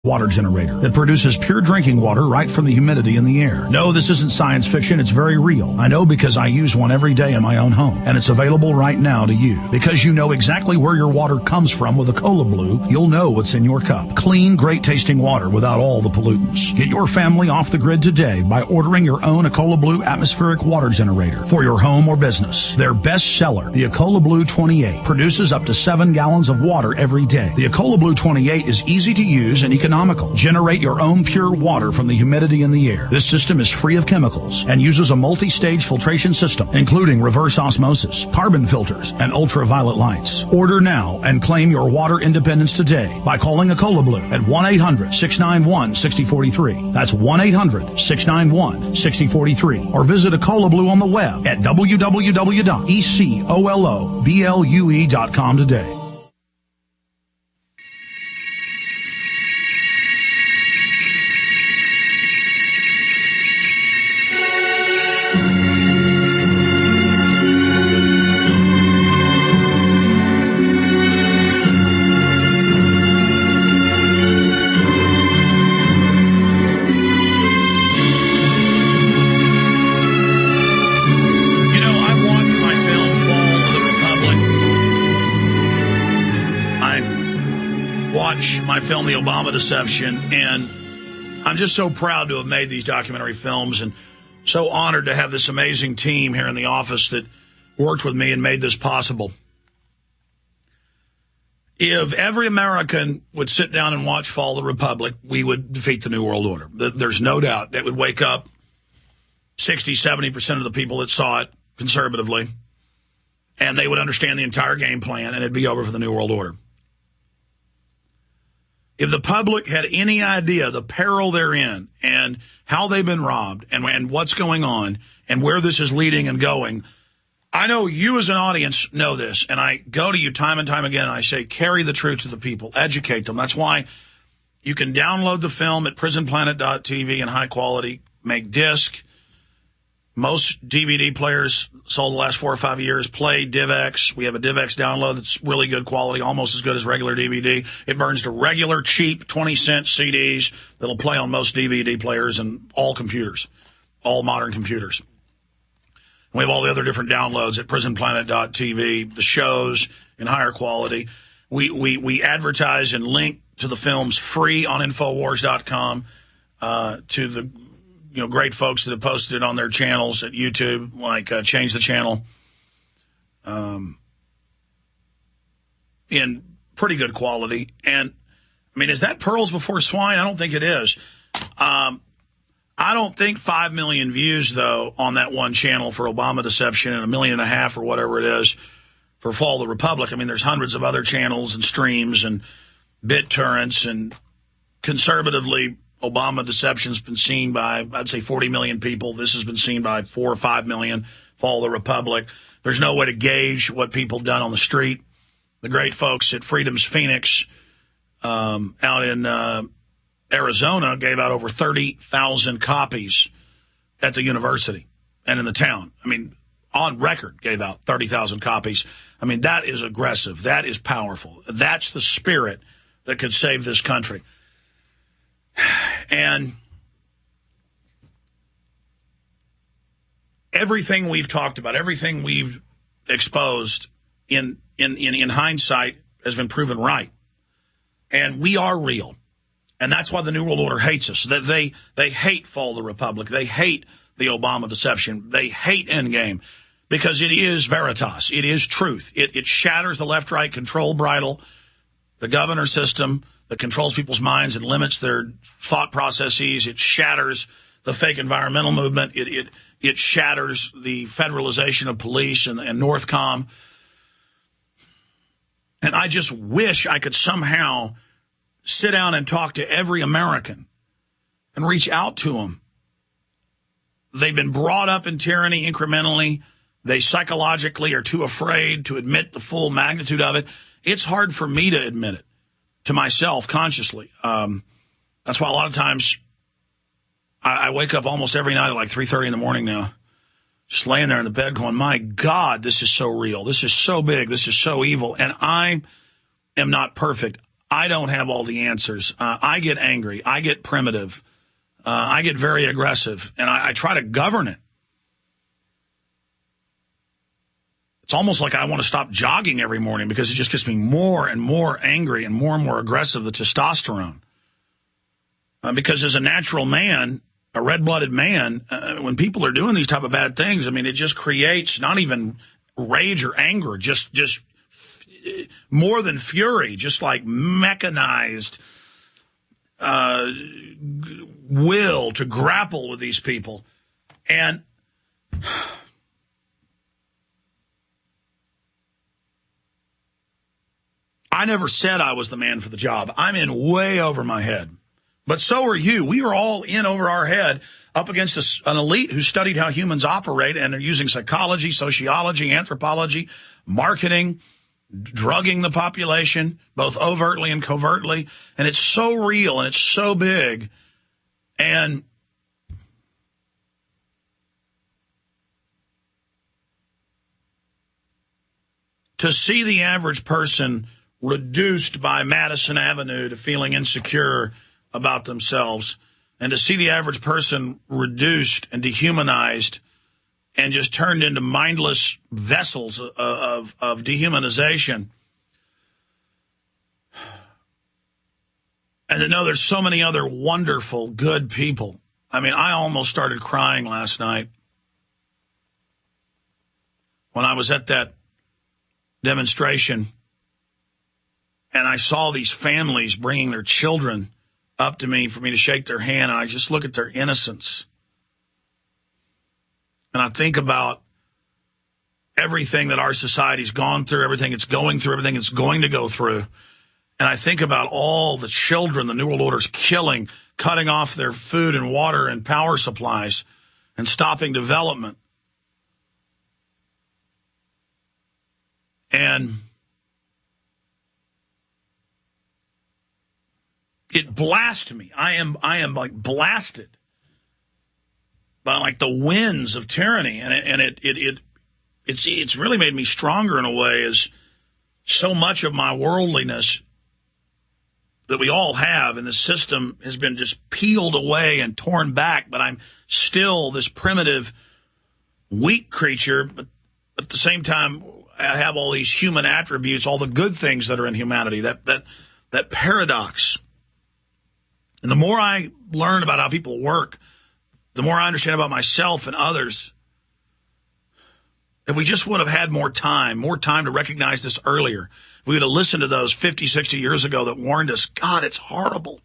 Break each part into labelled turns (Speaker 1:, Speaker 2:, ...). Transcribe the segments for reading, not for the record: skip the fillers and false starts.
Speaker 1: water generator that produces pure drinking water right from the humidity in the air. No, this isn't science fiction. It's very real. I know because I use one every day in my own home, and it's available right now to you. Because you know exactly where your water comes from with Ecola Blue, you'll know what's in your cup. Clean, great-tasting water without all the pollutants. Get your family off the grid today by ordering your own Ecola Blue atmospheric water generator for your home or business. Their best seller, the Ecola Blue 28, produces up to 7 gallons of water every day. The Ecola Blue 28 is easy to use and economical. Generate your own pure water from the humidity in the air. This system is free of chemicals and uses a multi-stage filtration system, including reverse osmosis, carbon filters, and ultraviolet lights. Order now and claim your water independence today by calling Ecola Blue at 1-800-691-6043. That's 1-800-691-6043. Or visit Ecola Blue on the web at www.ecoloblu.com today. My film, The Obama Deception, and I'm just so proud to have made these documentary films and so honored to have this amazing team here in the office that worked with me and made this possible. If every American would sit down and watch Fall of the Republic, we would defeat the New World Order. There's no doubt. That would wake up 60, 70% of the people that saw it conservatively, and they would understand the entire game plan, and it'd be over for the New World Order. If the public had any idea the peril they're in and how they've been robbed and what's going on and where this is leading and going, I know you as an audience know this, and I go to you time and time again, and I say, carry the truth to the people, educate them. That's why you can download the film at prisonplanet.tv in high quality, make disc. Most DVD players sold the last 4 or 5 years play DivX. We have a DivX download that's really good quality, almost as good as regular DVD. It burns to regular, cheap, 20-cent CDs that'll play on most DVD players and all computers, all modern computers. We have all the other different downloads at prisonplanet.tv, the shows in higher quality. We advertise and link to the films free on Infowars.com to the great folks that have posted it on their channels at YouTube, like Change the Channel, in pretty good quality. And, I mean, is that pearls before swine? I don't think it is. I don't think 5 million views, though, on that one channel for Obama Deception and 1.5 million or whatever it is for Fall of the Republic. I mean, there's hundreds of other channels and streams and BitTorrents, and conservatively, Obama Deception's been seen by, I'd say, 40 million people. This has been seen by 4 or 5 million, Fall of the Republic. There's no way to gauge what people have done on the street. The great folks at Freedom's Phoenix out in Arizona gave out over 30,000 copies at the university and in the town. I mean, on record, gave out 30,000 copies. I mean, that is aggressive. That is powerful. That's the spirit that could save this country. And everything we've talked about, everything we've exposed in hindsight has been proven right. And we are real. And that's why the New World Order hates us. That they hate Fall of the Republic. They hate the Obama Deception. They hate Endgame because it is veritas. It is truth. It shatters the left-right control bridle, the governor system that controls people's minds and limits their thought processes. It shatters the fake environmental movement. It shatters the federalization of police and Northcom. And I just wish I could somehow sit down and talk to every American and reach out to them. They've been brought up in tyranny incrementally. They psychologically are too afraid to admit the full magnitude of it. It's hard for me to admit it to myself consciously. That's why a lot of times I wake up almost every night at like 3:30 in the morning now, just laying there in the bed going, my God, this is so real. This is so big. This is so evil. And I am not perfect. I don't have all the answers. I get angry. I get primitive. I get very aggressive, and I try to govern it. It's almost like I want to stop jogging every morning because it just gets me more and more angry and more aggressive, the testosterone. Because as a natural man, a red-blooded man, when people are doing these type of bad things, I mean, it just creates not even rage or anger, just more than fury, just like mechanized will to grapple with these people. And I never said I was the man for the job. I'm in way over my head. But so are you. We are all in over our head up against an elite who studied how humans operate and are using psychology, sociology, anthropology, marketing, drugging the population, both overtly and covertly. And it's so real and it's so big. And to see the average person reduced by Madison Avenue to feeling insecure about themselves, and to see the average person reduced and dehumanized and just turned into mindless vessels of dehumanization. And to know there's so many other wonderful, good people. I mean, I almost started crying last night when I was at that demonstration and I saw these families bringing their children up to me for me to shake their hand, and I just look at their innocence. And I think about everything that our society's gone through, everything it's going through, everything it's going to go through. And I think about all the children the New World Order's killing, cutting off their food and water and power supplies and stopping development. And it blasts me. I am like blasted by like the winds of tyranny, and it's really made me stronger in a way. As so much of my worldliness that we all have in the system has been just peeled away and torn back, but I'm still this primitive, weak creature. But at the same time, I have all these human attributes, all the good things that are in humanity. That paradox. And the more I learn about how people work, the more I understand about myself and others. If we just would have had more time to recognize this earlier, if we would have listened to those 50, 60 years ago that warned us, God, it's horrible.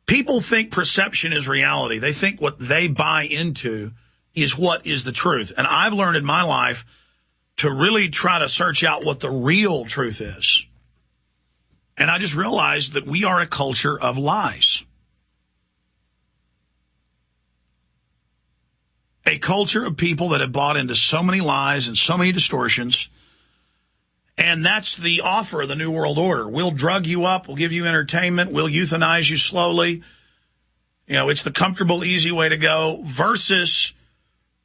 Speaker 1: People think perception is reality. They think what they buy into is what is the truth. And I've learned in my life to really try to search out what the real truth is. And I just realized that we are a culture of lies. A culture of people that have bought into so many lies and so many distortions. And that's the offer of the New World Order. We'll drug you up. We'll give you entertainment. We'll euthanize you slowly. You know, it's the comfortable, easy way to go versus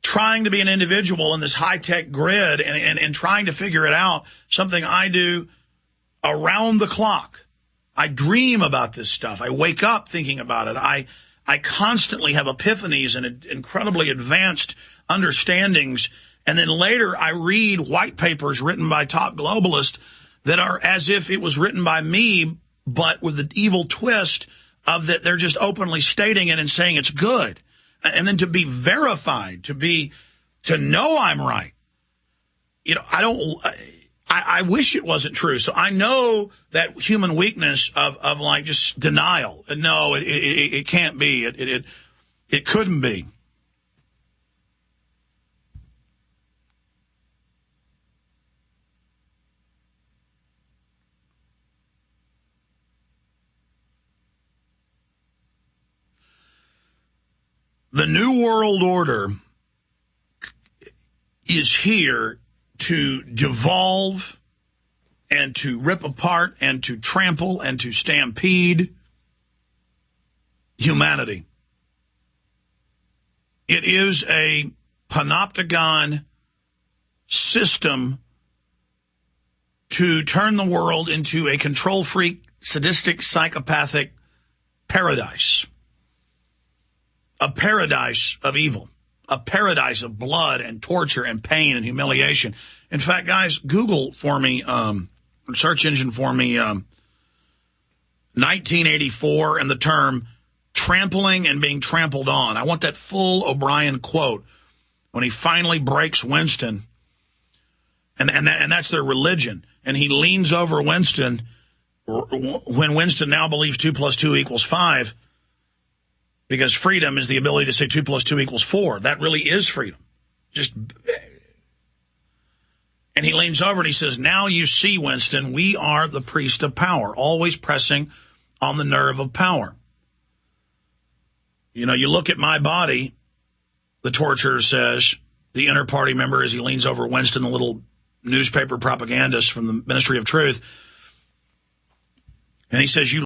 Speaker 1: trying to be an individual in this high-tech grid and trying to figure it out, something I do around the clock. I dream about this stuff. I wake up thinking about it. I constantly have epiphanies and incredibly advanced understandings. And then later I read white papers written by top globalists that are as if it was written by me, but with the evil twist of that they're just openly stating it and saying it's good. And then to be verified, to know I'm right. You know, I wish it wasn't true. So I know that human weakness of like just denial. No, it can't be. It couldn't be. The New World Order is here to devolve and to rip apart and to trample and to stampede humanity. It is a panopticon system to turn the world into a control freak, sadistic, psychopathic paradise. A paradise of evil. A paradise of blood and torture and pain and humiliation. In fact, guys, Google for me, search engine for me, 1984 and the term trampling and being trampled on. I want that full O'Brien quote when he finally breaks Winston. And that's their religion. And he leans over Winston when Winston now believes 2 + 2 = 5, because freedom is the ability to say 2 + 2 = 4. That really is freedom. And he leans over and he says, now you see, Winston, we are the priest of power, always pressing on the nerve of power. You know, you look at my body, the torturer says, the inner party member, as he leans over Winston, the little newspaper propagandist from the Ministry of Truth, and he says, you